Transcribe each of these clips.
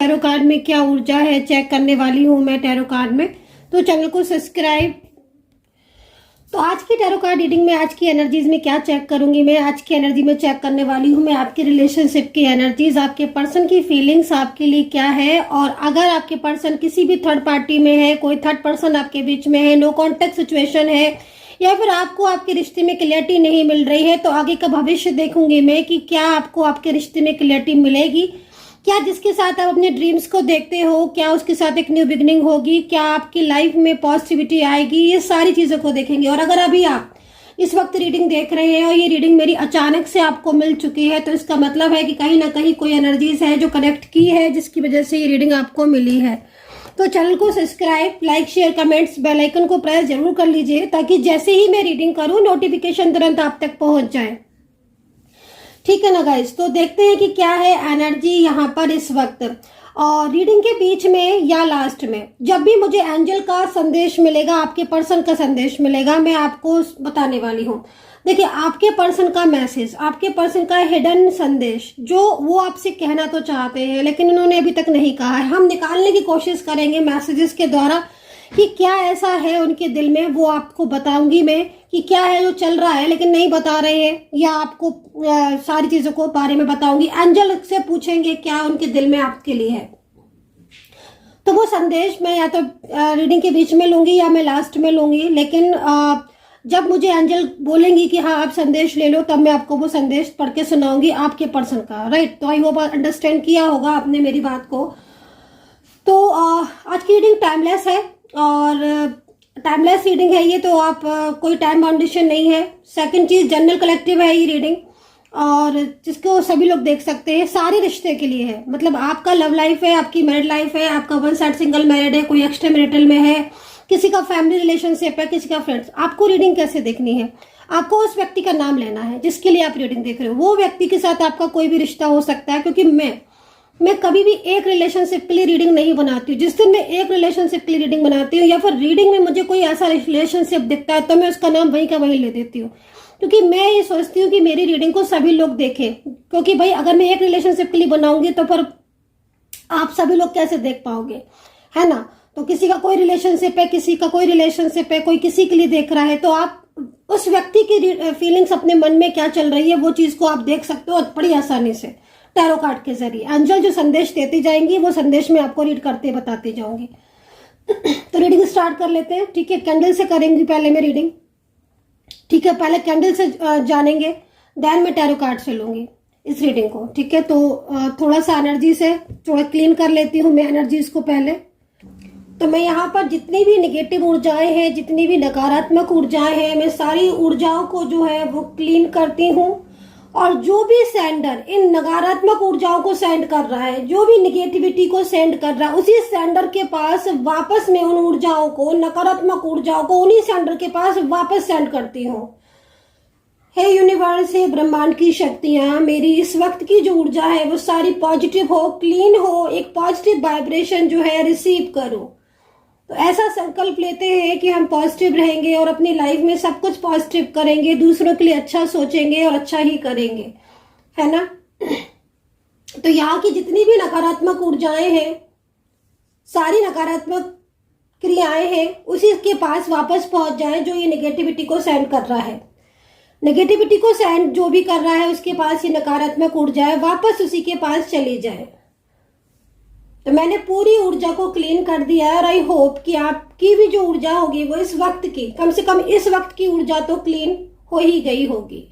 Tarot card में क्या ऊर्जा है चेक करने वाली हूँ मैं टैरो कार्ड में। तो चैनल को सब्सक्राइब। तो आज की टैरो कार्ड रीडिंग में आज की एनर्जीज में क्या चेक करूंगी मैं। आज की एनर्जी में चेक करने वाली हूँ मैं आपके रिलेशनशिप की एनर्जीज, आपके पर्सन की फीलिंग्स आपके लिए क्या है। और अगर आपके पर्सन किसी भी थर्ड पार्टी में है, कोई थर्ड पर्सन आपके बीच में है, नो कॉन्टेक्ट सिचुएशन है, या फिर आपको आपके रिश्ते में क्लियरिटी नहीं मिल रही है, तो आगे का भविष्य देखूंगी मैं कि क्या आपको आपके रिश्ते में क्लियरिटी मिलेगी। क्या जिसके साथ आप अपने ड्रीम्स को देखते हो, क्या उसके साथ एक न्यू बिगनिंग होगी, क्या आपकी लाइफ में पॉजिटिविटी आएगी, ये सारी चीजों को देखेंगे। और अगर अभी आप इस वक्त रीडिंग देख रहे हैं और ये रीडिंग मेरी अचानक से आपको मिल चुकी है, तो इसका मतलब है कि कहीं ना कहीं कोई एनर्जीज है जो कनेक्ट की है, जिसकी वजह से ये रीडिंग आपको मिली है। तो चैनल को subscribe, like, share, comments, bell icon को प्रेस जरूर कर लीजिए, ताकि जैसे ही मैं रीडिंग करूं नोटिफिकेशन तुरंत आप तक पहुंच जाए। ठीक है ना गाइस। तो देखते हैं कि क्या है एनर्जी यहाँ पर इस वक्त। और रीडिंग के बीच में या लास्ट में जब भी मुझे एंजल का संदेश मिलेगा, आपके पर्सन का संदेश मिलेगा, मैं आपको बताने वाली हूँ। देखिए, आपके पर्सन का मैसेज, आपके पर्सन का हिडन संदेश जो वो आपसे कहना तो चाहते हैं लेकिन उन्होंने अभी तक नहीं कहा है, हम निकालने की कोशिश करेंगे मैसेजेस के द्वारा कि क्या ऐसा है उनके दिल में। वो आपको बताऊंगी मैं कि क्या है जो चल रहा है लेकिन नहीं बता रहे हैं, या आपको सारी चीजों को बारे में बताऊंगी। एंजल से पूछेंगे क्या उनके दिल में आपके लिए है। तो वो संदेश मैं या तो रीडिंग के बीच में लूंगी या मैं लास्ट में लूंगी, लेकिन जब मुझे एंजल बोलेंगी कि हाँ आप संदेश ले लो, तब मैं आपको वो संदेश पढ़ के सुनाऊंगी आपके पर्सन का। राइट। तो आई होप अंडरस्टैंड किया होगा आपने मेरी बात को। तो आज की रीडिंग टाइमलेस है, और टाइमलेस रीडिंग है ये, तो आप कोई टाइम बाउंडेशन नहीं है। सेकंड चीज, जनरल कलेक्टिव है ये रीडिंग, और जिसको सभी लोग देख सकते हैं, सारे रिश्ते के लिए है। मतलब आपका लव लाइफ है, आपकी मैरिड लाइफ है, आपका वन साइड सिंगल मैरिड है, कोई एक्स्ट्रा मैरिटल में है, किसी का फैमिली रिलेशनशिप है, किसी का फ्रेंड्स। आपको रीडिंग कैसे देखनी है, आपको उस व्यक्ति का नाम लेना है जिसके लिए आप रीडिंग देख रहे हो। वो व्यक्ति के साथ आपका कोई भी रिश्ता हो सकता है, क्योंकि मैं कभी भी एक रिलेशनशिप के लिए रीडिंग नहीं बनाती हूँ। जिस दिन मैं एक रिलेशनशिप के लिए रीडिंग बनाती हूँ या फिर रीडिंग में मुझे कोई ऐसा रिलेशनशिप दिखता है, तो मैं उसका नाम वहीं का वहीं ले देती हूँ, क्योंकि मैं ये सोचती हूँ कि मेरी रीडिंग को सभी लोग देखें। क्योंकि भाई अगर मैं एक रिलेशनशिप के लिए बनाऊंगी तो फिर आप सभी लोग कैसे देख पाओगे, है ना। तो किसी का कोई रिलेशनशिप है, किसी का कोई रिलेशनशिप है, कोई किसी के लिए देख रहा है, तो आप उस व्यक्ति की फीलिंग्स अपने मन में क्या चल रही है वो चीज को आप देख सकते हो बड़ी आसानी से टैरो कार्ड के जरिए। एंजल जो संदेश देती जाएंगी वो संदेश में आपको रीड करते बताती जाऊंगी। तो रीडिंग स्टार्ट कर लेते हैं। ठीक है, कैंडल से करेंगे पहले मैं रीडिंग। ठीक है, पहले कैंडल से जानेंगे, देन मैं टैरो कार्ड से लूंगी इस रीडिंग को। ठीक है, तो थोड़ा सा एनर्जी से थोड़ा क्लीन कर लेती हूँ मैं एनर्जीज को पहले। तो मैं यहाँ पर जितनी भी निगेटिव ऊर्जाएं हैं, जितनी भी नकारात्मक ऊर्जाएं हैं, मैं सारी ऊर्जाओं को जो है वो क्लीन करती हूँ। और जो भी सेंडर इन नकारात्मक ऊर्जाओं को सेंड कर रहा है, जो भी निगेटिविटी को सेंड कर रहा है, उसी सेंडर के पास वापस मैं उन ऊर्जाओं को, नकारात्मक ऊर्जाओं को उन्हीं सेंडर के पास वापस सेंड करती हूँ। हे यूनिवर्स, हे ब्रह्मांड की शक्तियां, मेरी इस वक्त की जो ऊर्जा है वो सारी पॉजिटिव हो, क्लीन हो, एक पॉजिटिव वाइब्रेशन जो है रिसीव करो। तो ऐसा संकल्प लेते हैं कि हम पॉजिटिव रहेंगे और अपनी लाइफ में सब कुछ पॉजिटिव करेंगे, दूसरों के लिए अच्छा सोचेंगे और अच्छा ही करेंगे, है ना। तो यहाँ की जितनी भी नकारात्मक ऊर्जाएं हैं, सारी नकारात्मक क्रियाएं हैं, उसी के पास वापस पहुंच जाए जो ये नेगेटिविटी को सेंड कर रहा है। नेगेटिविटी को सेंड जो भी कर रहा है उसके पास ये नकारात्मक ऊर्जा है, वापस उसी के पास चली जाए। तो मैंने पूरी ऊर्जा को क्लीन कर दिया है, और आई होप कि आपकी भी जो ऊर्जा होगी वो इस वक्त की, कम से कम इस वक्त की ऊर्जा तो क्लीन हो ही गई होगी।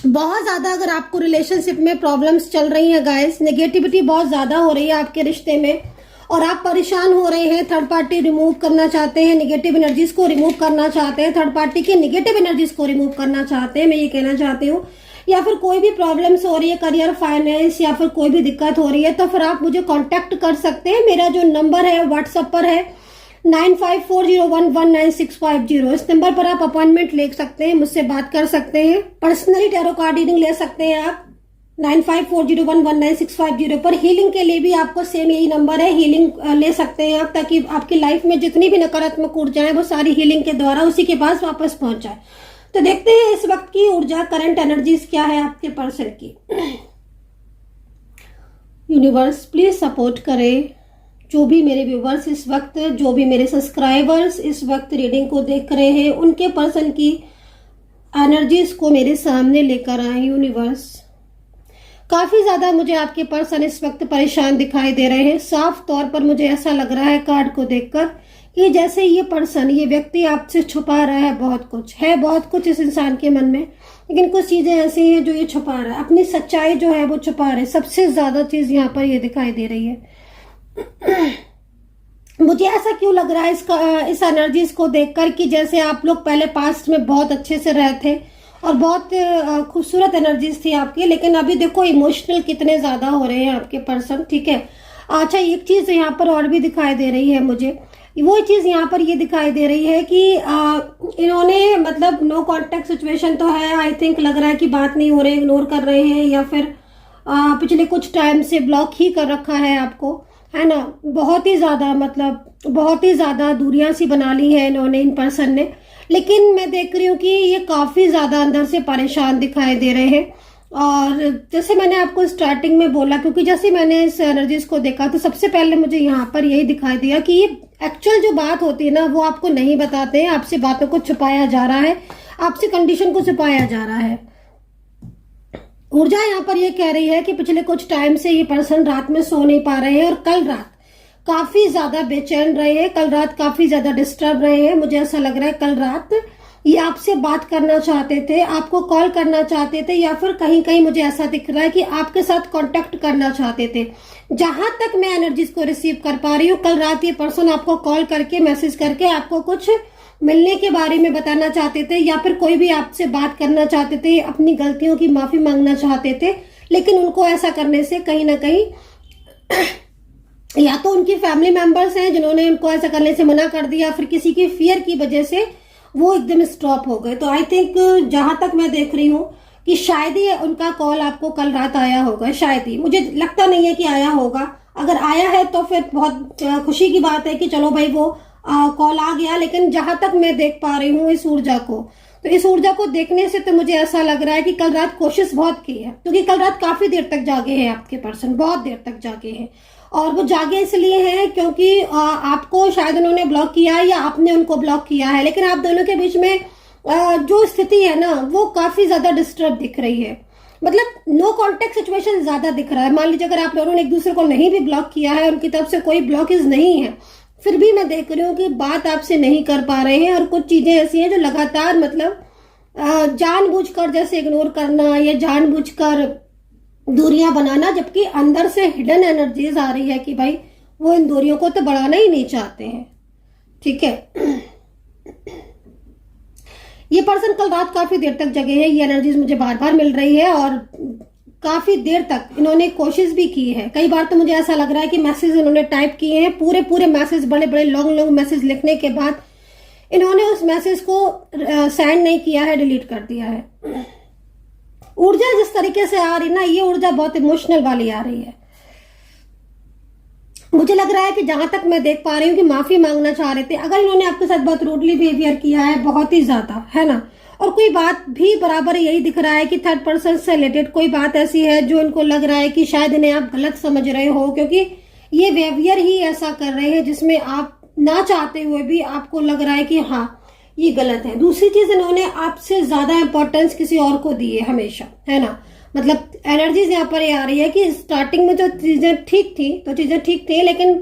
बहुत ज्यादा अगर आपको रिलेशनशिप में प्रॉब्लम्स चल रही हैं गाइस, नेगेटिविटी बहुत ज्यादा हो रही है आपके रिश्ते में, और आप परेशान हो रहे हैं, थर्ड पार्टी रिमूव करना चाहते हैं, नेगेटिव एनर्जीज को रिमूव करना चाहते हैं, थर्ड पार्टी की नेगेटिव एनर्जीज को रिमूव करना चाहते हैं, मैं ये कहना चाहती हूँ, या फिर कोई भी प्रॉब्लम्स हो रही है, करियर, फाइनेंस, या फिर कोई भी दिक्कत हो रही है, तो फिर आप मुझे कांटेक्ट कर सकते हैं। मेरा जो नंबर है व्हाट्सएप पर है 9540119650। इस नंबर पर आप अपॉइंटमेंट ले सकते हैं, मुझसे बात कर सकते हैं, पर्सनली टैरो कार्ड रीडिंग ले सकते हैं आप 9540119650 पर। हीलिंग के लिए भी आपको सेम यही नंबर है, हीलिंग ले सकते हैं आप, ताकि आपकी लाइफ में जितनी भी नकारात्मक ऊर्जा है वो सारी हीलिंग के द्वारा उसी के पास वापस पहुंच जाए। तो देखते हैं इस वक्त की ऊर्जा, करंट एनर्जीज क्या है आपके पर्सन की। यूनिवर्स प्लीज सपोर्ट करे जो भी मेरे व्यूवर्स इस वक्त, जो भी मेरे सब्सक्राइबर्स इस वक्त रीडिंग को देख रहे हैं, उनके पर्सन की एनर्जीज को मेरे सामने लेकर आए यूनिवर्स। काफी ज्यादा मुझे आपके पर्सन इस वक्त परेशान दिखाई दे रहे हैं। साफ तौर पर मुझे ऐसा लग रहा है कार्ड को देखकर कि जैसे ये पर्सन, ये व्यक्ति आपसे छुपा रहा है बहुत कुछ, है बहुत कुछ इस इंसान के मन में, लेकिन कुछ चीजें ऐसी हैं जो ये छुपा रहा है, अपनी सच्चाई जो है वो छुपा रहे। सबसे ज्यादा चीज यहाँ पर ये दिखाई दे रही है। मुझे ऐसा क्यों लग रहा है इस एनर्जीज को देखकर कि जैसे आप लोग पहले पास्ट में बहुत अच्छे से रहे थे और बहुत खूबसूरत एनर्जीज थी आपकी, लेकिन अभी देखो इमोशनल कितने ज्यादा हो रहे हैं आपके पर्सन, ठीक है। अच्छा, एक चीज यहाँ पर और भी दिखाई दे रही है मुझे, वो चीज यहाँ पर ये दिखाई दे रही है कि इन्होंने मतलब नो कांटेक्ट सिचुएशन तो है, आई थिंक लग रहा है कि बात नहीं हो रही, इग्नोर कर रहे हैं, या फिर पिछले कुछ टाइम से ब्लॉक ही कर रखा है आपको, है ना। बहुत ही ज्यादा मतलब बहुत ही ज्यादा दूरियां सी बना ली है इन्होंने, इन पर्सन ने। लेकिन मैं देख रही हूँ कि ये काफी ज्यादा अंदर से परेशान दिखाई दे रहे हैं। और जैसे मैंने आपको स्टार्टिंग में बोला, क्योंकि जैसे मैंने इस एनर्जीज को देखा तो सबसे पहले मुझे यहाँ पर यही दिखाई दिया कि ये एक्चुअल जो बात होती है ना वो आपको नहीं बताते हैं, आपसे बातों को छुपाया जा रहा है, आपसे कंडीशन को छुपाया जा रहा है। ऊर्जा यहाँ पर ये कह रही है कि पिछले कुछ टाइम से ये पर्सन रात में सो नहीं पा रहे हैं और कल रात काफी ज्यादा बेचैन रहे हैं, कल रात काफी ज्यादा डिस्टर्ब रहे हैं। मुझे ऐसा लग रहा है कल रात ये आपसे बात करना चाहते थे, आपको कॉल करना चाहते थे, या फिर कहीं कहीं मुझे ऐसा दिख रहा है कि आपके साथ कांटेक्ट करना चाहते थे। जहां तक मैं एनर्जीज को रिसीव कर पा रही हूँ, कल रात ये पर्सन आपको कॉल करके, मैसेज करके आपको कुछ मिलने के बारे में बताना चाहते थे, या फिर कोई भी आपसे बात करना चाहते थे, अपनी गलतियों की माफी मांगना चाहते थे। लेकिन उनको ऐसा करने से कहीं ना कहीं या तो उनकी फैमिली मेंबर्स हैं जिन्होंने उनको ऐसा करने से मना कर दिया, फिर किसी की फियर की वजह से वो एकदम स्टॉप हो गए। तो आई थिंक जहां तक मैं देख रही हूँ कि शायद ही उनका कॉल आपको कल रात आया होगा, शायद ही, मुझे लगता नहीं है कि आया होगा। अगर आया है तो फिर बहुत खुशी की बात है कि चलो भाई वो कॉल आ गया। लेकिन जहां तक मैं देख पा रही हूँ इस ऊर्जा को, तो इस ऊर्जा को देखने से तो मुझे ऐसा लग रहा है कि कल रात कोशिश बहुत की है, क्योंकि कल रात काफी देर तक जागे हैं आपके पर्सन, बहुत देर तक जागे हैं। और वो जागे इसलिए हैं क्योंकि आपको शायद उन्होंने ब्लॉक किया है या आपने उनको ब्लॉक किया है, लेकिन आप दोनों के बीच में जो स्थिति है ना वो काफी ज्यादा डिस्टर्ब दिख रही है। मतलब नो कांटेक्ट सिचुएशन ज्यादा दिख रहा है। मान लीजिए अगर आप दोनों ने एक दूसरे को नहीं भी ब्लॉक किया है, उनकी तरफ से कोई ब्लॉकेज नहीं है, फिर भी मैं देख रही हूँ कि बात आपसे नहीं कर पा रहे हैं। और कुछ चीजें ऐसी हैं जो लगातार मतलब जानबूझकर जैसे इग्नोर करना या जानबूझकर दूरियां बनाना, जबकि अंदर से हिडन एनर्जीज आ रही है कि भाई वो इन दूरियों को तो बढ़ाना ही नहीं चाहते हैं, ठीक है। ये पर्सन कल रात काफी देर तक जगे हैं, ये एनर्जीज मुझे बार बार मिल रही है और काफी देर तक इन्होंने कोशिश भी की है। कई बार तो मुझे ऐसा लग रहा है कि मैसेज इन्होंने टाइप किए हैं, पूरे पूरे मैसेज, बड़े बड़े लॉन्ग मैसेज लिखने के बाद इन्होंने उस मैसेज को सेंड नहीं किया है, डिलीट कर दिया है। ऊर्जा जिस तरीके से आ रही ना, ये ऊर्जा बहुत इमोशनल वाली आ रही है। मुझे लग रहा है कि जहां तक मैं देख पा रही हूँ कि माफी मांगना चाह रहे थे। अगर इन्होंने आपके साथ बहुत रूडली बिहेवियर किया है, बहुत ही ज्यादा, है ना, और कोई बात भी बराबर यही दिख रहा है कि थर्ड पर्सन से रिलेटेड कोई बात ऐसी है जो इनको लग रहा है कि शायद इन्हें आप गलत समझ रहे हो, क्योंकि ये बिहेवियर ही ऐसा कर रहे हैं जिसमें आप ना चाहते हुए भी आपको लग रहा है कि हाँ ये गलत है। दूसरी चीज, इन्होंने आपसे ज्यादा इंपॉर्टेंस किसी और को दी है हमेशा, है ना। मतलब एनर्जीज यहाँ पर ये आ रही है कि स्टार्टिंग में जो चीजें ठीक थी तो चीजें ठीक थी, लेकिन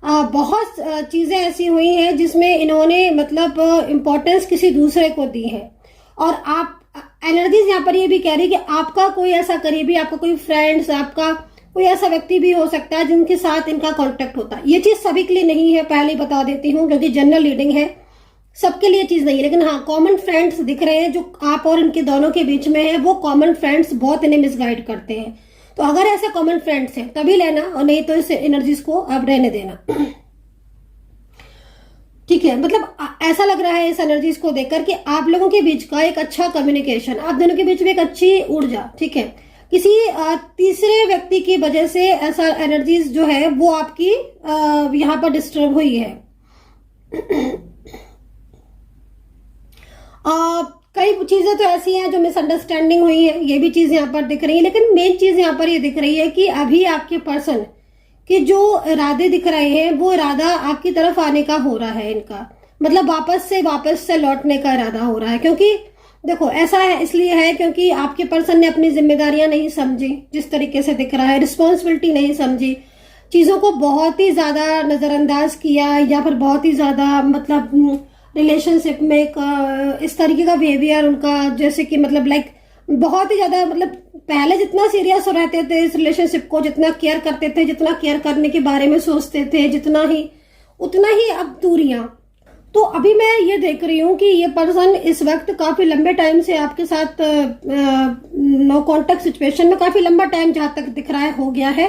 बहुत चीजें ऐसी हुई हैं जिसमें इन्होंने मतलब इंपॉर्टेंस किसी दूसरे को दी है। और आप एनर्जीज यहाँ पर ये भी कह रही है कि आपका कोई ऐसा करीबी, आपका कोई फ्रेंड्स, आपका कोई ऐसा व्यक्ति भी हो सकता है जिनके साथ इनका कांटेक्ट होता है। ये चीज सभी के लिए नहीं है, पहले ही बता देती हूँ, क्योंकि जनरल रीडिंग है, सबके लिए चीज नहीं है। लेकिन हाँ, कॉमन फ्रेंड्स दिख रहे हैं जो आप और इनके दोनों के बीच में है। वो कॉमन फ्रेंड्स बहुत इन्हें मिसगाइड करते हैं। तो अगर ऐसे कॉमन फ्रेंड्स हैं तभी लेना, और नहीं तो इस एनर्जीज को अब रहने देना, ठीक है। मतलब ऐसा लग रहा है इस एनर्जीज को देखकर कि आप लोगों के बीच का एक अच्छा कम्युनिकेशन, आप दोनों के बीच में एक अच्छी ऊर्जा, ठीक है, किसी तीसरे व्यक्ति की वजह से ऐसा एनर्जीज जो है वो आपकी यहाँ पर डिस्टर्ब हुई है। कई चीजें तो ऐसी हैं जो मिसअंडरस्टैंडिंग हुई है, ये भी चीज यहाँ पर दिख रही है। लेकिन मेन चीज यहाँ पर ये दिख रही है कि अभी आपके पर्सन के जो इरादे दिख रहे हैं वो इरादा आपकी तरफ आने का हो रहा है इनका, मतलब वापस से लौटने का इरादा हो रहा है। क्योंकि देखो ऐसा है, इसलिए है क्योंकि आपके पर्सन ने अपनी जिम्मेदारियां नहीं समझी, जिस तरीके से दिख रहा है रिस्पॉन्सिबिलिटी नहीं समझी, चीजों को बहुत ही ज्यादा नजरअंदाज किया, या फिर बहुत ही ज्यादा मतलब रिलेशनशिप में एक इस तरीके का बिहेवियर उनका, जैसे कि मतलब लाइक बहुत ही ज्यादा मतलब पहले जितना सीरियस रहते थे इस रिलेशनशिप को, जितना केयर करते थे, जितना केयर करने के बारे में सोचते थे, उतना ही अब दूरियां। तो अभी मैं ये देख रही हूँ कि ये पर्सन इस वक्त काफी लंबे टाइम से आपके साथ नो कांटेक्ट सिचुएशन में काफी लंबा टाइम जहां तक दिख रहा है हो गया है।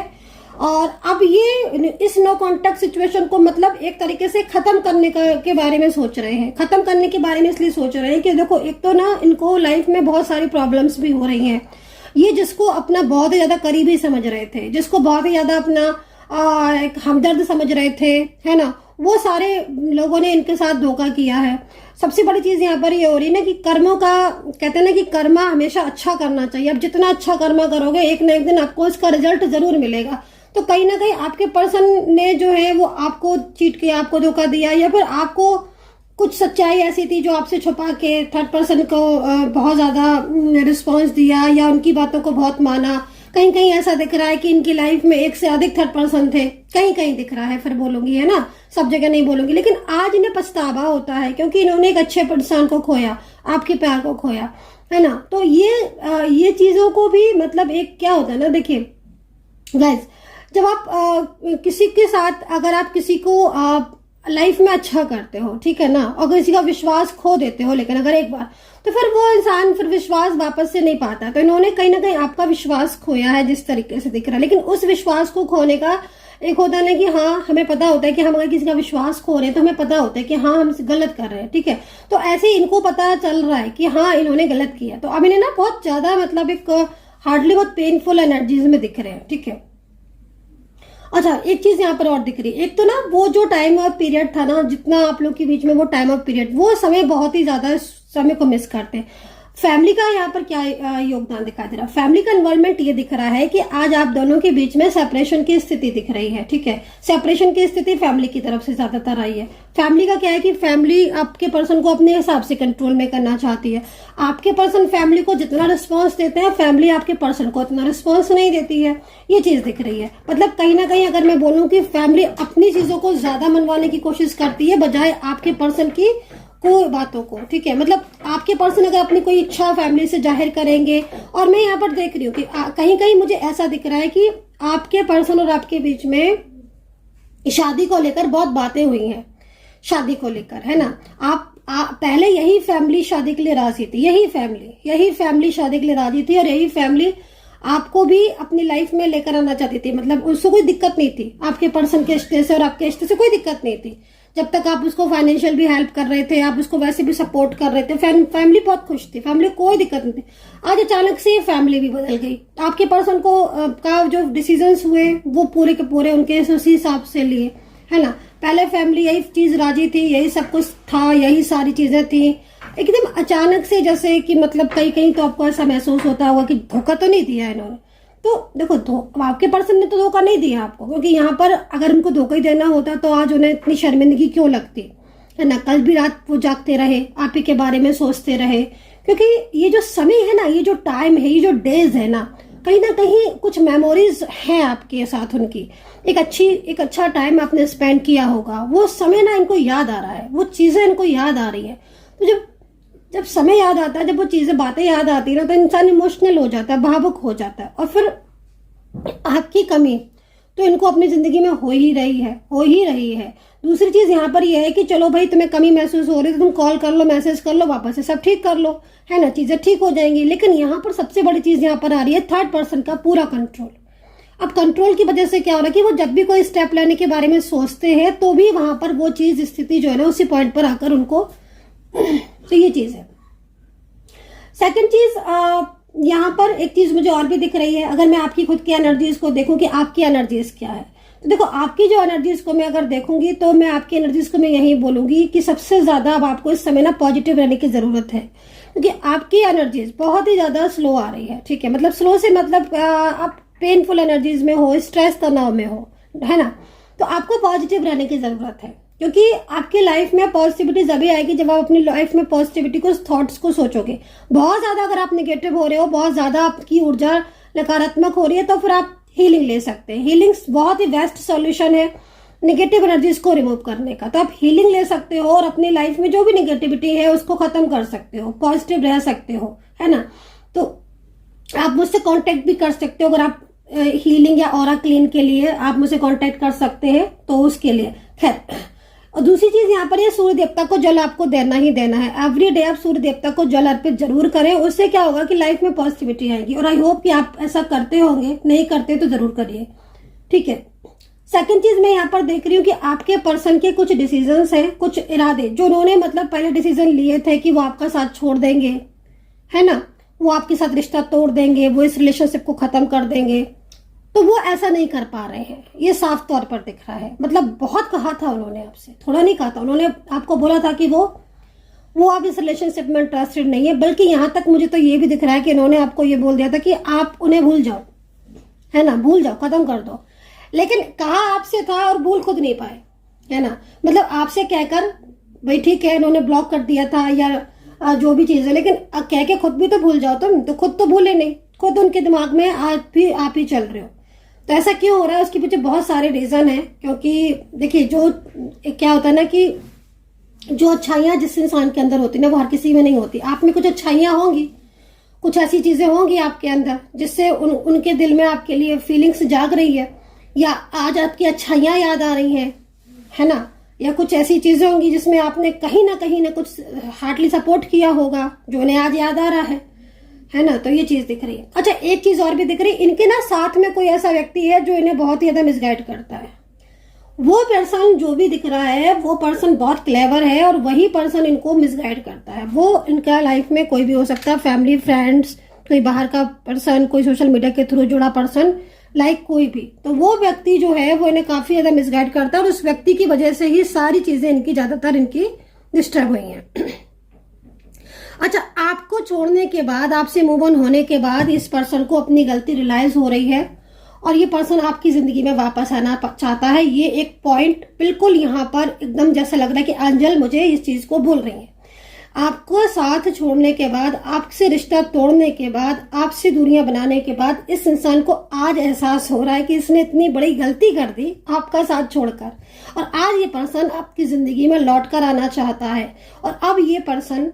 और अब ये इस नो कांटेक्ट सिचुएशन को मतलब एक तरीके से खत्म करने के बारे में सोच रहे हैं। खत्म करने के बारे में इसलिए सोच रहे हैं कि देखो एक तो ना इनको लाइफ में बहुत सारी प्रॉब्लम्स भी हो रही हैं। ये जिसको अपना बहुत ही ज्यादा करीबी समझ रहे थे, जिसको बहुत ही ज्यादा अपना एक हमदर्द समझ रहे थे, है ना, वो सारे लोगों ने इनके साथ धोखा किया है। सबसे बड़ी चीज यहाँ पर ये हो रही है ना कि कर्मों का, कहते हैं ना कि कर्मा हमेशा अच्छा करना चाहिए। अब जितना अच्छा कर्मा करोगे एक ना एक दिन आपको इसका रिजल्ट जरूर मिलेगा। तो कहीं ना कहीं आपके पर्सन ने जो है वो आपको चीट किया, आपको धोखा दिया, या फिर आपको कुछ सच्चाई ऐसी थी जो आपसे छुपा के थर्ड पर्सन को बहुत ज्यादा रिस्पॉन्स दिया, या उनकी बातों को बहुत माना। कहीं कहीं ऐसा दिख रहा है कि इनकी लाइफ में एक से अधिक थर्ड पर्सन थे, कहीं कहीं दिख रहा है, फिर बोलूंगी, है ना, सब जगह नहीं बोलूंगी। लेकिन आज इन्हें पछतावा होता है क्योंकि इन्होंने एक अच्छे इंसान को खोया, आपके प्यार को खोया, है ना। तो ये चीजों को भी मतलब एक क्या होता है ना, देखिए गाइस, जब आप किसी के साथ, अगर आप किसी को लाइफ में अच्छा करते हो, ठीक है ना, और किसी का विश्वास खो देते हो, लेकिन अगर एक बार, तो फिर वो इंसान फिर विश्वास वापस से नहीं पाता। तो इन्होंने कहीं ना कहीं आपका विश्वास खोया है जिस तरीके से दिख रहा है। लेकिन उस विश्वास को खोने का एक होता है ना कि हाँ, हमें पता होता है कि हम अगर किसी का विश्वास खो रहे हैं तो हमें पता होता है कि हाँ हम गलत कर रहे हैं, ठीक है। तो ऐसे ही इनको पता चल रहा है कि हाँ इन्होंने गलत किया। तो अब इन्हें ना बहुत ज्यादा मतलब एक हार्डली बहुत पेनफुल एनर्जीज में दिख रहे हैं, ठीक है। अच्छा, एक चीज यहाँ पर और दिख रही है, एक तो ना वो जो टाइम ऑफ पीरियड था ना, जितना आप लोग के बीच में वो टाइम ऑफ पीरियड, वो समय बहुत ही ज्यादा समय को मिस करते हैं। फैमिली का यहाँ पर क्या योगदान दिखाई दे रहा है, फैमिली का इन्वॉल्वमेंट ये दिख रहा है कि आज आप दोनों के बीच में सेपरेशन की स्थिति दिख रही है, ठीक है। सेपरेशन की स्थिति फैमिली की तरफ से ज्यादातर आई है। फैमिली का क्या है कि फैमिली आपके पर्सन को अपने हिसाब से कंट्रोल में करना चाहती है। आपके पर्सन फैमिली को जितना रिस्पॉन्स देते हैं, फैमिली आपके पर्सन को उतना रिस्पॉन्स नहीं देती है, ये चीज दिख रही है। मतलब कहीं ना कहीं अगर मैं बोलूं कि फैमिली अपनी चीजों को ज्यादा मनवाने की कोशिश करती है बजाय आपके पर्सन की कोई बातों को, ठीक है। मतलब आपके पर्सन अगर अपनी कोई इच्छा फैमिली से जाहिर करेंगे, और मैं यहाँ पर देख रही हूँ कि कहीं कहीं मुझे ऐसा दिख रहा है कि आपके पर्सन और आपके बीच में शादी को लेकर बहुत बातें हुई हैं, शादी को लेकर, है ना। आप पहले यही फैमिली शादी के लिए राजी थी, यही फैमिली शादी के लिए राजी थी, और यही फैमिली आपको भी अपनी लाइफ में लेकर आना चाहती थी। मतलब उससे कोई दिक्कत नहीं थी, आपके पर्सन के रिश्ते से और आपके रिश्ते से कोई दिक्कत नहीं थी। जब तक आप उसको फाइनेंशियल भी हेल्प कर रहे थे, आप उसको वैसे भी सपोर्ट कर रहे थे, फैमिली बहुत खुश थी, फैमिली कोई दिक्कत नहीं थी। आज अचानक से फैमिली भी बदल गई। आपके पर्सन को का जो डिसीजंस हुए वो पूरे के पूरे उनके उसी हिसाब से लिए, है ना। पहले फैमिली यही चीज राजी थी, यही सब कुछ था, यही सारी चीजें थी। एकदम अचानक से जैसे कि मतलब कहीं कहीं तो आपको ऐसा महसूस होता होगा कि धोखा तो नहीं दिया इन्होंने। तो देखो आपके पर्सन ने तो धोखा नहीं दिया आपको, क्योंकि यहाँ पर अगर उनको धोखा ही देना होता तो आज उन्हें इतनी शर्मिंदगी क्यों लगती, है ना। कल भी रात वो जागते रहे, आप ही के बारे में सोचते रहे, क्योंकि ये जो समय है ना, ये जो टाइम है, ये जो डेज है ना कहीं कुछ मेमोरीज हैं आपके साथ उनकी। एक अच्छा टाइम आपने स्पेंड किया होगा, वो समय ना इनको याद आ रहा है, वो चीजें इनको याद आ रही है। तो जब समय याद आता है, जब वो चीजें बातें याद आती है ना, तो इंसान इमोशनल हो जाता है, भावुक हो जाता है। और फिर आपकी कमी तो इनको अपनी जिंदगी में हो ही रही है। दूसरी चीज यहाँ पर यह है कि चलो भाई तुम्हें कमी महसूस हो रही है तो तुम कॉल कर लो, मैसेज कर लो, वापस से सब ठीक कर लो, है ना, चीजें ठीक हो जाएंगी। लेकिन यहाँ पर सबसे बड़ी चीज यहाँ पर आ रही है थर्ड पर्सन का पूरा कंट्रोल। अब कंट्रोल की वजह से क्या हो रहा है कि वो जब भी कोई स्टेप लेने के बारे में सोचते हैं तो भी वहां पर वो चीज स्थिति जो है ना उसी पॉइंट पर आकर उनको तो ये चीज है। सेकंड चीज यहाँ पर एक चीज मुझे और भी दिख रही है। अगर मैं आपकी खुद की एनर्जीज को देखूं कि आपकी एनर्जीज क्या है, तो देखो आपकी जो एनर्जीज को मैं अगर देखूंगी तो मैं आपकी एनर्जीज को मैं यही बोलूंगी कि सबसे ज्यादा अब आपको इस समय ना पॉजिटिव रहने की जरूरत है। क्योंकि आपकी एनर्जीज बहुत ही ज्यादा स्लो आ रही है, ठीक है। मतलब स्लो से मतलब आप पेनफुल एनर्जीज में हो, स्ट्रेस तनाव में हो, है ना। तो आपको पॉजिटिव रहने की जरूरत है, क्योंकि आपकी लाइफ में पॉजिटिविटी तभी आएगी जब आप अपनी लाइफ में पॉजिटिविटी को, थॉट्स को सोचोगे। बहुत ज्यादा अगर आप नेगेटिव हो रहे हो, बहुत ज्यादा आपकी ऊर्जा नकारात्मक हो रही है, तो फिर आप हीलिंग ले सकते हैं। हीलिंग बहुत ही बेस्ट सॉल्यूशन है नेगेटिव एनर्जीज को रिमूव करने का। तो आप हीलिंग ले सकते हो और अपनी लाइफ में जो भी नेगेटिविटी है उसको खत्म कर सकते हो, पॉजिटिव रह सकते हो, है ना। तो आप मुझसे कांटेक्ट भी कर सकते हो, अगर आप हीलिंग या ऑरा क्लीन के लिए आप मुझसे कांटेक्ट कर सकते हैं तो उसके लिए। खैर, और दूसरी चीज यहाँ पर ये सूर्य देवता को जल आपको देना ही देना है। एवरी डे आप सूर्य देवता को जल अर्पित जरूर करें। उससे क्या होगा कि लाइफ में पॉजिटिविटी आएगी, और आई होप कि आप ऐसा करते होंगे। नहीं करते तो जरूर करिए, ठीक है। सेकंड चीज मैं यहाँ पर देख रही हूँ कि आपके पर्सन के कुछ डिसीजंस हैं, कुछ इरादे जो उन्होंने मतलब पहले डिसीजन लिए थे कि वो आपका साथ छोड़ देंगे, है ना, वो आपके साथ रिश्ता तोड़ देंगे, वो इस रिलेशनशिप को खत्म कर देंगे, तो वो ऐसा नहीं कर पा रहे हैं। ये साफ तौर पर दिख रहा है। मतलब बहुत कहा था उन्होंने आपसे, थोड़ा नहीं कहा था, उन्होंने आपको बोला था कि वो आप इस रिलेशनशिप में इंटरेस्टेड नहीं है। बल्कि यहाँ तक मुझे तो ये भी दिख रहा है कि इन्होंने आपको ये बोल दिया था कि आप उन्हें भूल जाओ, है ना, भूल जाओ, खत्म कर दो। लेकिन कहा आपसे था और भूल खुद नहीं पाए, है ना। मतलब आपसे कहकर भाई ठीक है इन्होंने ब्लॉक कर दिया था या जो भी चीज है, लेकिन कह के खुद भी तो भूल जाओ तुम। तो खुद तो भूले नहीं, खुद उनके दिमाग में आज भी आप ही चल रहे हो। तो ऐसा क्यों हो रहा है, उसके पीछे बहुत सारे रीजन है। क्योंकि देखिए, जो क्या होता है ना कि जो अच्छाइयां जिस इंसान के अंदर होती है ना, वो हर किसी में नहीं होती। आप में कुछ अच्छाइयां होंगी, कुछ ऐसी चीजें होंगी आपके अंदर जिससे उनके दिल में आपके लिए फीलिंग्स जाग रही है, या आज आपकी अच्छाइयां याद आ रही हैं, है ना। या कुछ ऐसी चीजें होंगी जिसमें आपने कहीं ना कुछ हार्डली सपोर्ट किया होगा, जो उन्हें आज याद आ रहा है ना। तो ये चीज दिख रही है। अच्छा, एक चीज और भी दिख रही है, इनके ना साथ में कोई ऐसा व्यक्ति है जो इन्हें बहुत ही ज्यादा मिसगाइड करता है। वो पर्सन जो भी दिख रहा है, वो पर्सन बहुत क्लेवर है, और वही पर्सन इनको मिसगाइड करता है। वो इनका लाइफ में कोई भी हो सकता है, फैमिली, फ्रेंड्स, कोई बाहर का पर्सन, कोई सोशल मीडिया के थ्रू जुड़ा पर्सन, लाइक कोई भी। तो वो व्यक्ति जो है वो इन्हें काफी ज्यादा मिसगाइड करता है, और उस व्यक्ति की वजह से ही सारी चीजें इनकी ज्यादातर इनकी डिस्टर्ब हुई हैं। अच्छा, आपको छोड़ने के बाद, आपसे मूव ऑन होने के बाद इस पर्सन को अपनी गलती रियलाइज हो रही है, और ये पर्सन आपकी जिंदगी में वापस आना चाहता है। ये एक पॉइंट बिल्कुल यहाँ पर एकदम जैसा लग रहा है कि अंजल मुझे इस चीज को बोल रही है। आपको साथ छोड़ने के बाद, आपसे रिश्ता तोड़ने के बाद, आपसे दूरियां बनाने के बाद इस इंसान को आज एहसास हो रहा है कि इसने इतनी बड़ी गलती कर दी आपका साथ छोड़कर, और आज ये पर्सन आपकी जिंदगी में लौट कर आना चाहता है। और अब ये पर्सन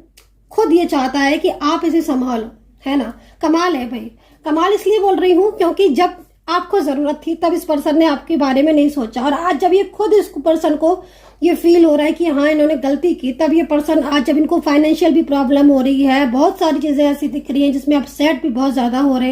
खुद ये चाहता है कि आप इसे संभालो, है ना। कमाल है भाई। कमाल इसलिए बोल रही हूं क्योंकि जब आपको जरूरत थी तब इस पर्सन ने आपके बारे में नहीं सोचा, और आज जब ये खुद इस पर्सन को ये फील हो रहा है कि हाँ इन्होंने गलती की, तब ये पर्सन आज जब इनको फाइनेंशियल भी प्रॉब्लम हो रही है, बहुत सारी चीजें ऐसी दिख रही हैं जिसमें अपसेट भी बहुत ज्यादा हो रहे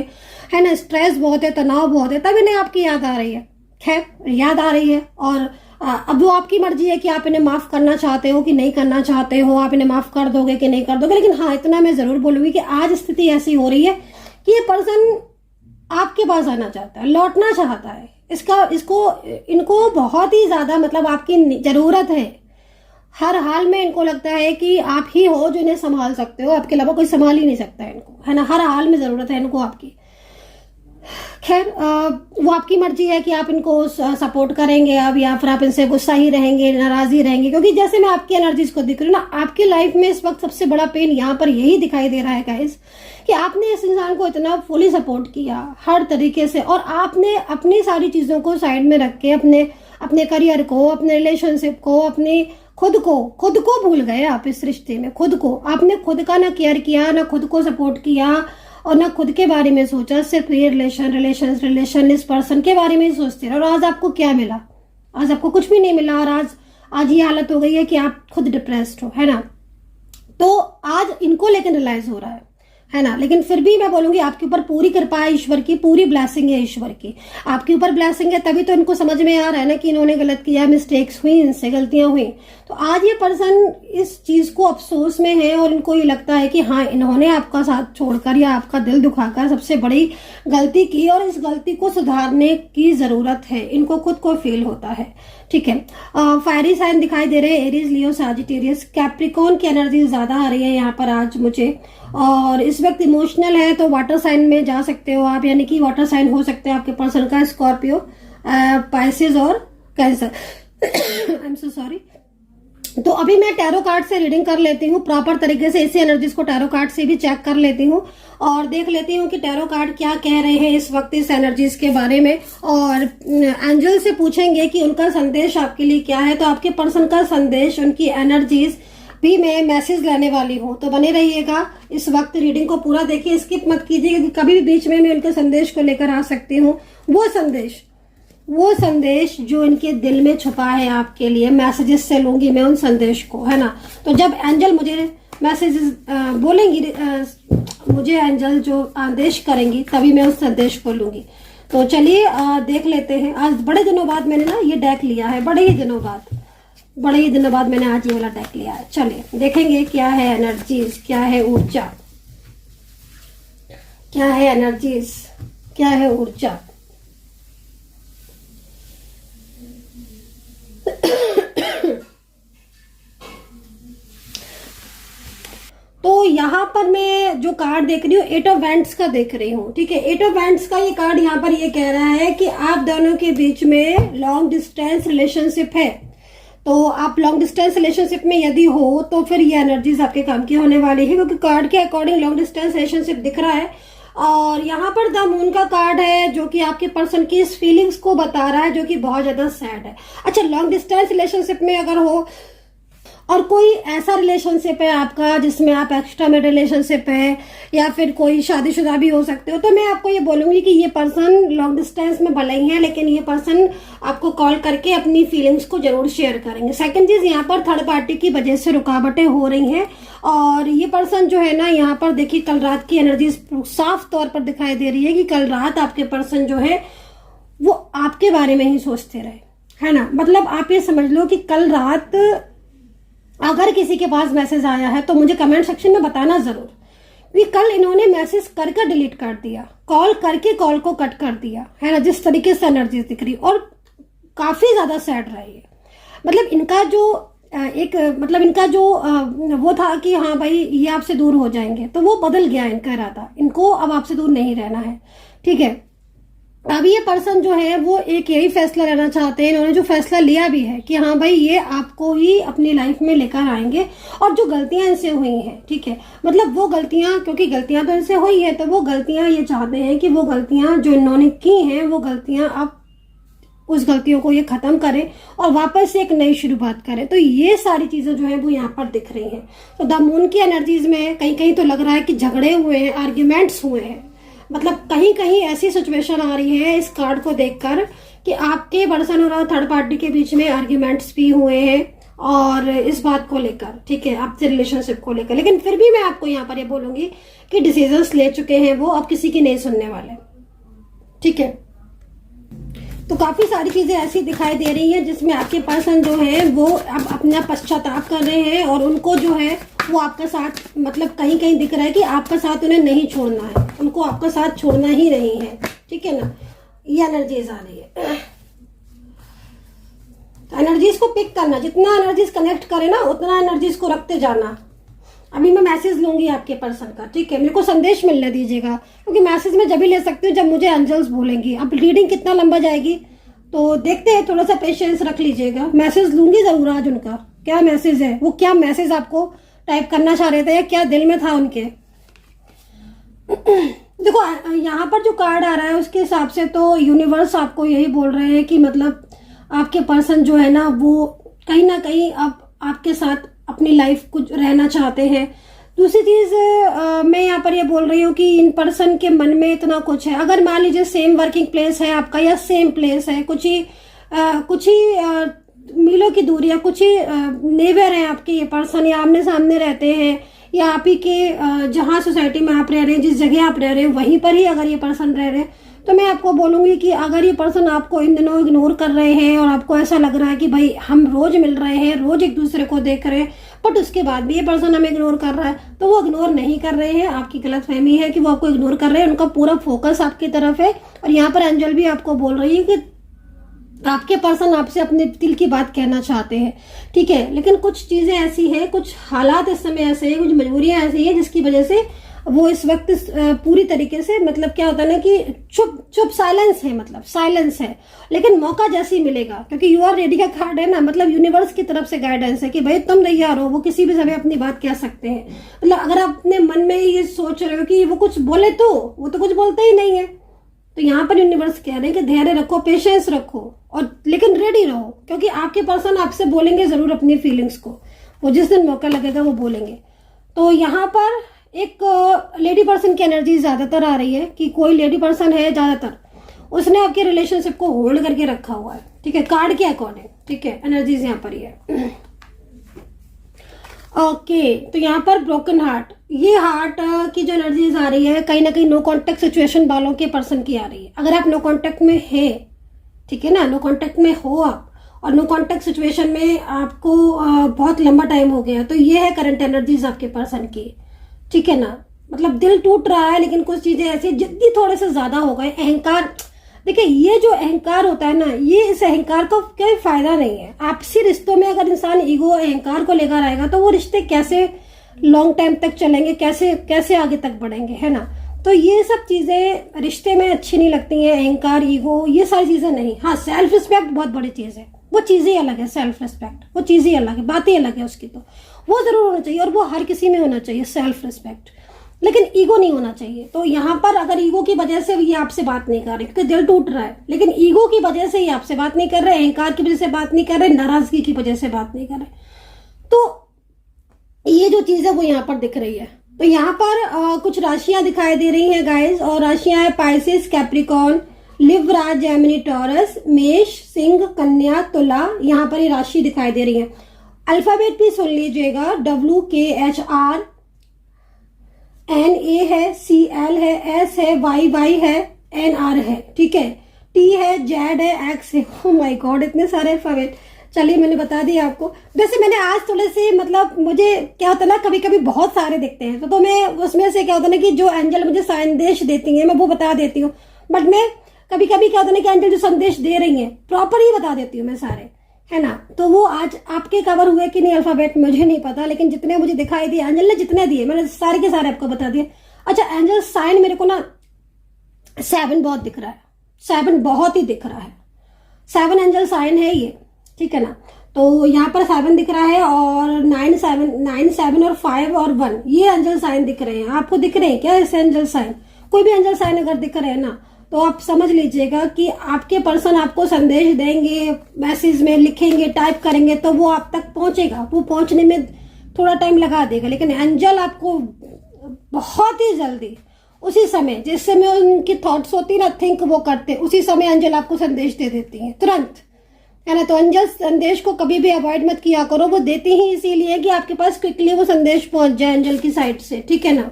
हैं ना, स्ट्रेस बहुत है, तनाव बहुत है, तब इन्हें आपकी याद आ रही है। खैर, याद आ रही है, और अब वो आपकी मर्जी है कि आप इन्हें माफ करना चाहते हो कि नहीं करना चाहते हो, आप इन्हें माफ कर दोगे कि नहीं कर दोगे। लेकिन हाँ, इतना मैं जरूर बोलूंगी कि आज स्थिति ऐसी हो रही है कि ये पर्सन आपके पास आना चाहता है, लौटना चाहता है। इनको बहुत ही ज्यादा मतलब आपकी जरूरत है। हर हाल में इनको लगता है कि आप ही हो जो इन्हें संभाल सकते हो, आपके अलावा कोई संभाल ही नहीं सकता है इनको, है ना। हर हाल में जरूरत है इनको आपकी। खैर, वो आपकी मर्जी है कि आप इनको सपोर्ट करेंगे अब, या फिर आप इनसे गुस्सा ही रहेंगे, नाराज ही रहेंगे। क्योंकि जैसे मैं आपकी एनर्जीज को दिख रही हूँ ना, आपकी लाइफ में इस वक्त सबसे बड़ा पेन यहाँ पर यही दिखाई दे रहा है गाइस, कि आपने इस इंसान को इतना फुली सपोर्ट किया हर तरीके से, और आपने अपनी सारी चीजों को साइड में रख के अपने करियर को, अपने रिलेशनशिप को, अपने खुद को भूल गए आप इस रिश्ते में। खुद को आपने खुद का ना केयर किया, ना खुद को सपोर्ट किया, और ना खुद के बारे में सोचा। सिर्फ ये रिलेशन इस पर्सन के बारे में ही सोचते रहे। और आज आपको क्या मिला? आज आपको कुछ भी नहीं मिला, और आज ये हालत हो गई है कि आप खुद डिप्रेस्ड हो, है ना। तो आज इनको लेकिन रियलाइज हो रहा है ना। लेकिन फिर भी मैं बोलूंगी आपके ऊपर पूरी कृपा है ईश्वर की, पूरी ब्लेसिंग है ईश्वर की, आपके ऊपर ब्लेसिंग है, तभी तो इनको समझ में आ रहा है ना कि इन्होंने गलत किया, मिस्टेक्स हुई, इनसे गलतियां हुई। तो आज ये पर्सन इस चीज को अफसोस में है और इनको ये लगता है कि हाँ, इन्होंने आपका साथ छोड़कर या आपका दिल दुखाकर सबसे बड़ी गलती की और इस गलती को सुधारने की जरूरत है, इनको खुद को फील होता है। ठीक है, फायरी साइन दिखाई दे रहे हैं, एरीज, लियो, सजिटेरियस, कैप्रिकॉर्न की एनर्जी ज्यादा आ रही है यहाँ पर आज मुझे। और इस वक्त इमोशनल है तो वाटर साइन में जा सकते हो आप, यानी कि वाटर साइन हो सकते हैं आपके पर्सन का, स्कॉर्पियो, पाइसेस और cancer. I am so sorry. तो अभी मैं टैरो कार्ड से रीडिंग कर लेती हूँ प्रॉपर तरीके से, इसी एनर्जीज को टैरो कार्ड से भी चेक कर लेती हूँ और देख लेती हूँ कि टैरो कार्ड क्या कह रहे हैं इस वक्त इस एनर्जीज के बारे में। और एंजल से पूछेंगे कि उनका संदेश आपके लिए क्या है। तो आपके पर्सन का संदेश, उनकी एनर्जीज भी मैं मैसेज लेने वाली हूँ, तो बने रहिएगा इस वक्त, रीडिंग को पूरा देखिए, स्किप मत कीजिए, क्योंकि कभी भी बीच में मैं उनके संदेश को लेकर आ सकती हूँ। वो संदेश जो इनके दिल में छुपा है आपके लिए, मैसेजेस से लूंगी मैं उन संदेश को, है ना। तो जब एंजल मुझे मैसेजेस बोलेंगी, मुझे एंजल जो आदेश करेंगी, तभी मैं उस संदेश को लूंगी। तो चलिए देख लेते हैं। आज बड़े दिनों बाद मैंने ना ये डेक लिया है, बड़े ही दिनों बाद मैंने आज ये वाला डेक लिया है। चलिए देखेंगे क्या है एनर्जीज, क्या है ऊर्जा, क्या है एनर्जीज, क्या है ऊर्जा। तो यहाँ पर मैं जो कार्ड देख रही हूँ, 8 ऑफ वैंड्स का देख रही हूँ। ठीक है, 8 ऑफ वैंड्स का ये कार्ड यहाँ पर ये कह रहा है कि आप दोनों के बीच में लॉन्ग डिस्टेंस रिलेशनशिप है। तो आप लॉन्ग डिस्टेंस रिलेशनशिप में यदि हो तो फिर ये एनर्जीज आपके काम की होने वाली है, क्योंकि कार्ड के अकॉर्डिंग लॉन्ग डिस्टेंस रिलेशनशिप दिख रहा है। और यहाँ पर द मून का कार्ड है जो कि आपके पर्सन की इस फीलिंग्स को बता रहा है, जो कि बहुत ज्यादा सैड है। अच्छा, लॉन्ग डिस्टेंस रिलेशनशिप में अगर हो और कोई ऐसा रिलेशनशिप है आपका जिसमें आप एक्स्ट्रा में रिलेशनशिप है या फिर कोई शादीशुदा भी हो सकते हो, तो मैं आपको ये बोलूंगी कि ये पर्सन लॉन्ग डिस्टेंस में भले ही है, लेकिन ये पर्सन आपको कॉल करके अपनी फीलिंग्स को जरूर शेयर करेंगे। सेकंड चीज, यहाँ पर थर्ड पार्टी की वजह से रुकावटें हो रही हैं और ये पर्सन जो है ना, यहाँ पर देखिए कल रात की एनर्जी साफ तौर पर दिखाई दे रही है कि कल रात आपके पर्सन जो है वो आपके बारे में ही सोचते रहे, है ना। मतलब आप ये समझ लो कि कल रात अगर किसी के पास मैसेज आया है तो मुझे कमेंट सेक्शन में बताना जरूर, क्योंकि कल इन्होंने मैसेज करके डिलीट कर दिया, कॉल करके कॉल को कट कर दिया, है ना, जिस तरीके से एनर्जी दिख रही, और काफी ज्यादा सैड रही है। मतलब इनका जो वो था कि हाँ भाई ये आपसे दूर हो जाएंगे, तो वो बदल गया इनका इरादा, इनको अब आपसे दूर नहीं रहना है। ठीक है, अब ये पर्सन जो है वो एक यही फैसला लेना चाहते हैं, इन्होंने जो फैसला लिया भी है कि हाँ भाई ये आपको ही अपनी लाइफ में लेकर आएंगे, और जो गलतियां इनसे हुई हैं, ठीक है, मतलब वो गलतियां, क्योंकि गलतियां तो इनसे हुई है, तो वो गलतियां ये चाहते हैं कि वो गलतियां जो इन्होंने की हैं, वो गलतियां अब उस गलतियों को ये खत्म करें और वापस से एक नई शुरुआत करें। तो ये सारी चीजें जो है वो यहाँ पर दिख रही हैं। तो द मून की एनर्जीज में कहीं कहीं तो लग रहा है कि झगड़े हुए हैं, आर्ग्यूमेंट्स हुए हैं, मतलब कहीं कहीं ऐसी सिचुएशन आ रही है इस कार्ड को देखकर कि आपके पर्सन और थर्ड पार्टी के बीच में आर्ग्यूमेंट्स भी हुए हैं और इस बात को लेकर, ठीक है, आपसे रिलेशनशिप को लेकर। लेकिन फिर भी मैं आपको यहाँ पर ये बोलूंगी कि डिसीजंस ले चुके हैं वो, अब किसी की नहीं सुनने वाले। ठीक है, तो काफी सारी चीजें ऐसी दिखाई दे रही हैं जिसमें आपके पर्सन जो है वो अब अपना पश्चाताप कर रहे हैं और उनको जो है वो आपका साथ, मतलब कहीं कहीं दिख रहा है कि आपका साथ उन्हें नहीं छोड़ना है, उनको आपका साथ छोड़ना ही नहीं है। ठीक है ना, ये एनर्जीज आ रही है। तो एनर्जीज को पिक करना, जितना एनर्जीज कनेक्ट करे ना उतना एनर्जीज को रखते जाना। अभी मैं मैसेज लूंगी आपके पर्सन का, ठीक है, मेरे को संदेश मिलने दीजिएगा, क्योंकि मैसेज मैं जब भी ले सकती हूँ जब मुझे एंजल्स बोलेंगी। अब रीडिंग कितना लंबा जाएगी तो देखते हैं, थोड़ा सा पेशेंस रख लीजिएगा। मैसेज लूंगी जरूर आज उनका, क्या मैसेज है, वो क्या मैसेज आपको टाइप करना चाह रहे थे या क्या दिल में था उनके। देखो यहाँ पर जो कार्ड आ रहा है उसके हिसाब से तो यूनिवर्स आपको यही बोल रहे हैं कि मतलब आपके पर्सन जो है ना वो कहीं ना कहीं अब आपके साथ अपनी लाइफ कुछ रहना चाहते हैं। दूसरी चीज मैं यहाँ पर ये बोल रही हूँ कि इन पर्सन के मन में इतना कुछ है, अगर मान लीजिए सेम वर्किंग प्लेस है आपका या सेम प्लेस है, कुछ ही मीलों की दूरी है, कुछ ही नेबर है आपके ये पर्सन, या आमने सामने रहते हैं या आप ही के जहाँ सोसाइटी में आप रह रहे हैं, जिस जगह आप रह रहे हैं वहीं पर ही अगर ये पर्सन रह रहे हैं, तो मैं आपको बोलूंगी कि अगर ये पर्सन आपको इन दिनों इग्नोर कर रहे हैं और आपको ऐसा लग रहा है कि भाई हम रोज मिल रहे हैं, रोज एक दूसरे को देख रहे हैं, बट उसके बाद भी ये पर्सन हमें इग्नोर कर रहा है, तो वो इग्नोर नहीं कर रहे हैं, आपकी गलतफहमी है कि वो आपको इग्नोर कर रहे हैं, उनका पूरा फोकस आपकी तरफ है। और यहाँ पर एंजल भी आपको बोल रही है कि आपके पर्सन आपसे अपने दिल की बात कहना चाहते हैं, ठीक है, लेकिन कुछ चीजें ऐसी हैं, कुछ हालात इस समय ऐसे हैं, कुछ मजबूरियां ऐसी हैं जिसकी वजह से वो इस वक्त पूरी तरीके से, मतलब क्या होता है ना कि चुप साइलेंस है, मतलब साइलेंस है, लेकिन मौका जैसे ही मिलेगा, क्योंकि यू आर रेडी का कार्ड है ना, मतलब यूनिवर्स की तरफ से गाइडेंस है कि भाई तुम तैयार हो, वो किसी भी समय अपनी बात कह सकते हैं। मतलब अगर आप अपने मन में ये सोच रहे हो कि वो कुछ बोले तो वो तो कुछ बोलते ही नहीं है, तो यहाँ पर यूनिवर्स कह रहे हैं कि धैर्य रखो, पेशेंस रखो, और लेकिन रेडी रहो, क्योंकि आपके पर्सन आपसे बोलेंगे जरूर अपनी फीलिंग्स को, वो जिस दिन मौका लगेगा वो बोलेंगे। तो यहाँ पर एक लेडी पर्सन की एनर्जी ज्यादातर आ रही है कि कोई लेडी पर्सन है ज्यादातर, उसने आपके रिलेशनशिप को होल्ड करके रखा हुआ है, ठीक है, कार्ड के अकॉर्डिंग, ठीक है, एनर्जीज यहाँ पर ही है। ओके, तो यहाँ पर ब्रोकन हार्ट, ये हार्ट की जो एनर्जीज आ रही है कहीं ना कहीं नो कांटेक्ट सिचुएशन वालों के पर्सन की आ रही है। अगर आप नो कांटेक्ट में है, ठीक है ना, नो कांटेक्ट में हो आप, और नो कांटेक्ट सिचुएशन में आपको बहुत लंबा टाइम हो गया, तो ये है करंट एनर्जीज आपके पर्सन की, ठीक है ना। मतलब दिल टूट रहा है, लेकिन कुछ चीजें ऐसी जिद्दी थोड़े से ज्यादा हो गए, अहंकार, देखिए ये जो अहंकार होता है ना, ये इस अहंकार का कोई फायदा नहीं है। आपसी रिश्तों में अगर इंसान ईगो अहंकार को लेकर आएगा तो वो रिश्ते कैसे लॉन्ग टाइम तक चलेंगे, कैसे आगे तक बढ़ेंगे, है ना। तो ये सब चीजें रिश्ते में अच्छी नहीं लगती हैं, अहंकार, ईगो, ये सारी चीजें नहीं। हाँ, सेल्फ रिस्पेक्ट बहुत बड़ी चीज है, वो चीज ही अलग है, सेल्फ रिस्पेक्ट वो चीज ही अलग है, बात ही अलग है उसकी, तो वो जरूर होना चाहिए और वो हर किसी में होना चाहिए सेल्फ रिस्पेक्ट, लेकिन ईगो नहीं होना चाहिए। तो यहाँ पर अगर ईगो की वजह से ये आपसे बात नहीं कर रहे क्योंकि दिल टूट रहा है, लेकिन ईगो की वजह से ये आपसे बात नहीं कर रहे, अहंकार की वजह से बात नहीं कर रहे, नाराजगी की वजह से बात नहीं कर रहे, तो ये जो चीज है वो यहाँ पर दिख रही है। तो यहाँ पर कुछ राशियां दिखाई दे रही हैं गाइस, और राशियां है Pisces, Capricorn, Libra, Gemini, taurus, मेष, सिंह, कन्या, तुला, यहाँ पर ये राशि दिखाई दे रही है। अल्फाबेट भी सुन लीजिएगा, WKHR, NA है, CL है, S है, YY है, NR है, ठीक है, T है, Z है, X है। ओ माय गॉड, इतने सारे अल्फाबेट। चलिए मैंने बता दिया आपको। वैसे मैंने आज थोड़े से, मतलब मुझे क्या होता है ना, कभी कभी बहुत सारे दिखते हैं, तो मैं उसमें से क्या होता है ना कि जो एंजल मुझे संदेश देती है मैं वो बता देती हूँ, बट मैं कभी कभी क्या होता है ना कि एंजल जो संदेश दे रही है प्रॉपर ही बता देती हूँ मैं सारे, है ना। तो वो आज आपके कवर हुए कि नहीं अल्फाबेट मुझे नहीं पता, लेकिन जितने मुझे दिखाई दिए एंजल ने, जितने दिए मैंने सारे के सारे आपको बता दिए। अच्छा, एंजल साइन मेरे को ना 7 बहुत दिख रहा है, 7 बहुत ही दिख रहा है, 7 एंजल साइन है ये, ठीक है ना। तो यहाँ पर 7 दिख रहा है, और 9, 7 और 5 और 1 ये एंजल साइन दिख रहे हैं। आपको दिख रहे हैं क्या ऐसे एंजल साइन? कोई भी एंजल साइन अगर दिख रहे हैं ना, तो आप समझ लीजिएगा कि आपके पर्सन आपको संदेश देंगे, मैसेज में लिखेंगे, टाइप करेंगे, तो वो आप तक पहुंचेगा। वो पहुंचने में थोड़ा टाइम लगा देगा, लेकिन एंजल आपको बहुत ही जल्दी, उसी समय जिस समय उनकी थॉट्स होती ना, थिंक वो करते, उसी समय एंजल आपको संदेश दे देती है तुरंत, है ना। तो एंजल संदेश को कभी भी अवॉइड मत किया करो, वो देती ही इसीलिए कि आपके पास क्विकली वो संदेश पहुंच जाए एंजल की साइड से, ठीक है ना।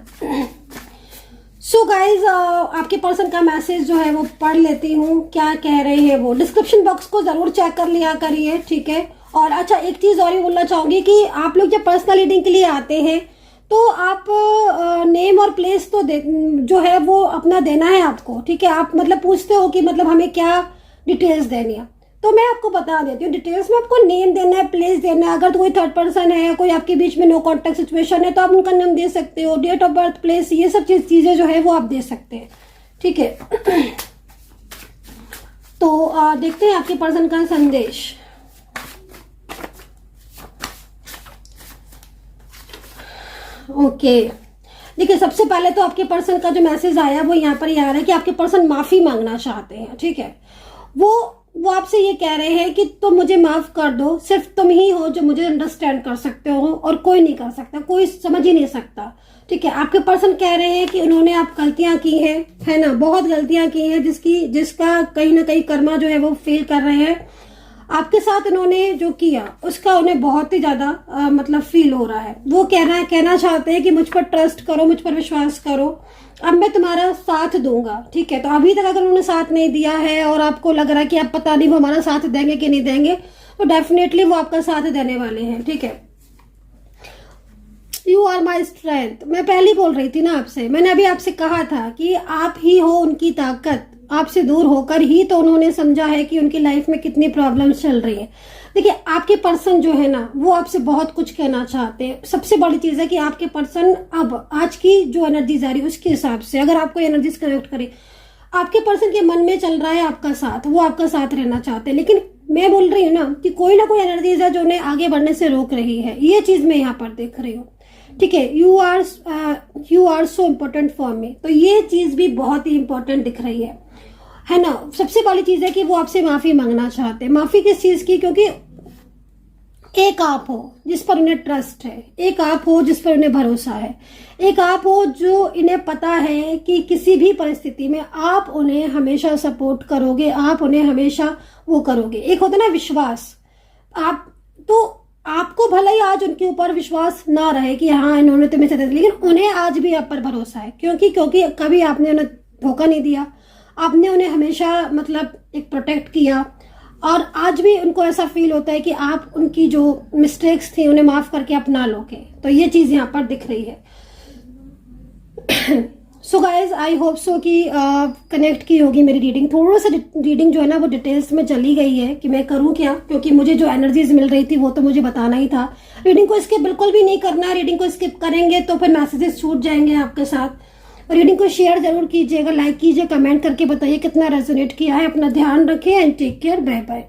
सो गाइज, आपके पर्सन का मैसेज जो है वो पढ़ लेती हूँ, क्या कह रहे हैं वो। डिस्क्रिप्शन बॉक्स को जरूर चेक कर लिया करिए, ठीक है। और अच्छा, एक चीज और ही बोलना चाहूंगी कि आप लोग जब पर्सनल रीडिंग के लिए आते हैं तो आप नेम और प्लेस तो जो है वो अपना देना है आपको, ठीक है। आप मतलब पूछते हो कि मतलब हमें क्या डिटेल्स देनी है, तो मैं आपको बता देती हूँ। डिटेल्स में आपको नेम देना है, प्लेस देना है। अगर तो कोई थर्ड पर्सन है, कोई आपके बीच में नो कांटेक्ट सिचुएशन है, तो आप उनका नाम दे सकते हो, डेट ऑफ बर्थ, प्लेस, ये सब चीजें जो है वो आप दे सकते हैं, ठीक है। तो देखते हैं आपके पर्सन का संदेश। ओके, देखिए सबसे पहले तो आपके पर्सन का जो मैसेज आया वो यहाँ पर ही आ रहा है कि आपके पर्सन माफी मांगना चाहते हैं, ठीक है। वो आपसे ये कह रहे हैं कि तुम मुझे माफ कर दो, सिर्फ तुम ही हो जो मुझे अंडरस्टैंड कर सकते हो, और कोई नहीं कर सकता, कोई समझ ही नहीं सकता, ठीक है। आपके पर्सन कह रहे हैं कि उन्होंने आप गलतियां की हैं, है ना, बहुत गलतियां की हैं, जिसका कहीं ना कहीं कर्मा जो है वो फील कर रहे हैं। आपके साथ इन्होंने जो किया उसका उन्हें बहुत ही ज्यादा मतलब फील हो रहा है। वो कहना चाहते हैं कि मुझ पर ट्रस्ट करो, मुझ पर विश्वास करो, अब मैं तुम्हारा साथ दूंगा। ठीक है, तो अभी तक अगर उन्होंने साथ नहीं दिया है और आपको लग रहा है कि आप पता नहीं वो हमारा साथ देंगे कि नहीं देंगे, तो डेफिनेटली वो आपका साथ देने वाले हैं। ठीक है, यू आर माई स्ट्रेंथ, मैं पहले बोल रही थी ना आपसे, मैंने अभी आपसे कहा था कि आप ही हो उनकी ताकत। आपसे दूर होकर ही तो उन्होंने समझा है कि उनकी लाइफ में कितनी प्रॉब्लम्स चल रही है। देखिए, आपके पर्सन जो है ना वो आपसे बहुत कुछ कहना चाहते हैं। सबसे बड़ी चीज है कि आपके पर्सन अब आज की जो एनर्जीज आ रही है उसके हिसाब से अगर आपको एनर्जीज कनेक्ट करे, आपके पर्सन के मन में चल रहा है आपका साथ, वो आपका साथ रहना चाहते हैं। लेकिन मैं बोल रही हूँ ना कि कोई ना कोई एनर्जीज है जो उन्हें आगे बढ़ने से रोक रही है। ये चीज मैं यहाँ पर देख रही हूँ। ठीक है, you are so important for me, तो ये चीज भी बहुत ही इंपॉर्टेंट दिख रही है ना। सबसे बड़ी चीज है कि वो आपसे माफी मांगना चाहते हैं। माफी किस चीज की? क्योंकि एक आप हो जिस पर उन्हें ट्रस्ट है, एक आप हो जिस पर उन्हें भरोसा है, एक आप हो जो इन्हें पता है कि किसी भी परिस्थिति में आप उन्हें हमेशा सपोर्ट करोगे, आप उन्हें हमेशा वो करोगे। एक होता है ना विश्वास, आप तो आपको भले ही आज उनके ऊपर विश्वास ना रहे कि हाँ इन्होंने तुम्हें सजा दी, लेकिन उन्हें आज भी आप पर भरोसा है। क्योंकि कभी आपने उन्हें धोखा नहीं दिया, आपने उन्हें हमेशा मतलब एक प्रोटेक्ट किया, और आज भी उनको ऐसा फील होता है कि आप उनकी जो मिस्टेक्स थी उन्हें माफ करके अपना लोगे। तो ये चीज यहाँ पर दिख रही है। So guys, I hope so कि कनेक्ट की होगी मेरी रीडिंग। थोड़ा सा रीडिंग जो है ना वो डिटेल्स में चली गई है कि मैं करूँ क्या, क्योंकि मुझे जो एनर्जीज मिल रही थी वो तो मुझे बताना ही था। रीडिंग को स्किप बिल्कुल भी नहीं करना है। रीडिंग को स्किप करेंगे तो फिर मैसेजेस छूट जाएंगे आपके साथ। रीडिंग को शेयर जरूर कीजिएगा, लाइक कीजिए, कमेंट करके बताइए कितना रेजोनेट किया है। अपना ध्यान रखें and take care, bye bye.